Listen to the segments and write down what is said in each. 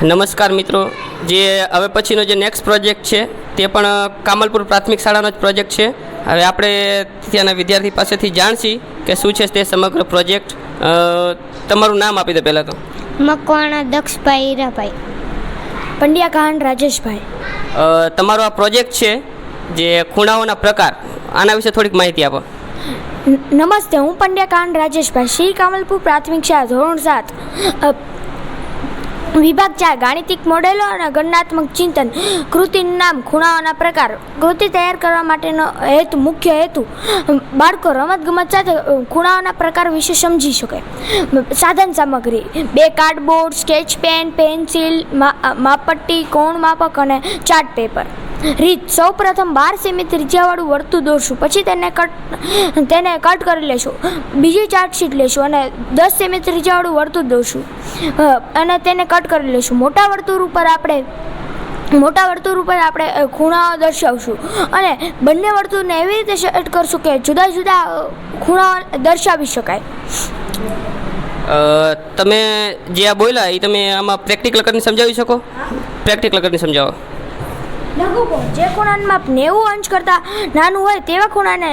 નમસ્કાર મિત્રો, જે હવે પછીનો જે નેક્સ્ટ પ્રોજેક્ટ છે તે પણ કામલપુર પ્રાથમિક શાળાનો જ પ્રોજેક્ટ છે. હવે આપણે ત્યાંના વિદ્યાર્થી પાસેથી જાણશી કે શું છે તે સમગ્ર પ્રોજેક્ટ. તમારું નામ આપી દો પહેલાં તો. મકવાણા દક્ષભાઈ હીરાભાઈ. પંડ્યા કાન રાજેશભાઈ. તમારો આ પ્રોજેક્ટ છે જે ખૂણાઓના પ્રકાર, આના વિશે થોડીક માહિતી આપો. નમસ્તે, હું પંડ્યા કાન રાજેશભાઈ, શ્રી કામલપુર પ્રાથમિક શાળા ધોરણ 7 વિભાગ 4 ગાણિતિક મોડેલો અને ગણનાત્મક ચિંતન. કૃતિનું નામ ખૂણાઓના પ્રકાર. કૃતિ તૈયાર કરવા માટેનો મુખ્ય હેતુ બાળકો રમતગમત સાથે ખૂણાઓના પ્રકાર વિશે સમજી શકે. સાધન સામગ્રી: 2 કાર્ડબોર્ડ, સ્કેચ પેન, પેન્સિલ, માપપટ્ટી, કોણ માપક અને ચાર્ટ પેપર. રીત: સૌપ્રથમ 12 સેમી ત્રિજ્યાવાળું વર્તુળ દોરશું, પછી તેને કટ કરી લેશું. બીજી ચાર્ટ શીટ લેશું અને 10 સેમી ત્રિજ્યાવાળું વર્તુળ દોરશું અને તેને કટ કરી લેશું. મોટા વર્તુળ ઉપર આપણે ખૂણાઓ દર્શાવશું અને બંને વર્તુળને એવી રીતે સેટ કરશું કે જુદા જુદા ખૂણાઓ દર્શાવી શકાય. તમે જે આ બોલ્યા એ તમે આમાં પ્રેક્ટિકલ કરીને સમજાવી શકો? પ્રેક્ટિકલ કરીને સમજાવો. લઘુકોણ: જે ખૂણાનું માપ 90 અંશ કરતાં નાનું હોય તેવા ખૂણાને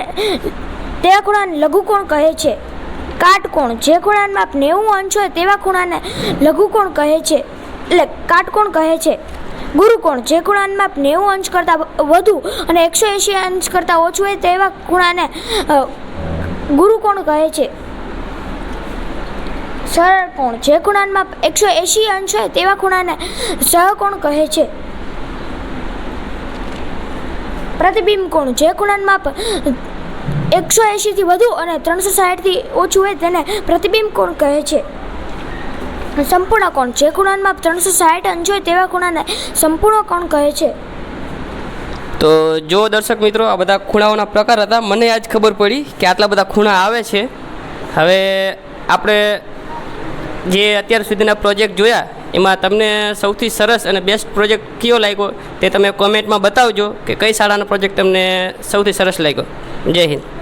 લઘુકોણ કહે છે. કાટકોણ: જે ખૂણાનું માપ 90 અંશ હોય તેવા ખૂણાને લઘુકોણ કહે છે, એટલે કાટકોણ કહે છે. ગુરુકોણ: જે ખૂણાનું માપ 90 અંશ કરતાં વધુ અને 180 અંશ કરતાં ઓછું હોય તેવા ખૂણાને ગુરુકોણ કહે છે. સરળ કોણ: જે ખૂણાનું માપ 180 અંશ હોય તેવા ખૂણાને સહકોણ કહે છે. પ્રતિબિંબ કોણ: જે ખૂણાનું માપ 180 થી વધુ અને 360 થી ઓછું હોય તેને પ્રતિબિંબ કોણ કહે છે. સંપૂર્ણ કોણ: જે ખૂણાનું માપ 360 અંશ હોય તેવા ખૂણાને સંપૂર્ણ કોણ કહે છે. તો જો દર્શક મિત્રો, આ બધા ખૂણાઓના પ્રકાર હતા. મને આજ ખબર પડી કે આટલા બધા ખૂણા આવે છે. હવે આપણે જે અત્યાર સુધીના પ્રોજેક્ટ જોયા એમાં તમને સૌથી સરસ અને બેસ્ટ પ્રોજેક્ટ કયો લાગ્યો તે તમે કોમેન્ટમાં બતાવજો કે કઈ શાળાનો પ્રોજેક્ટ તમને સૌથી સરસ લાગ્યો. જય હિન્દ.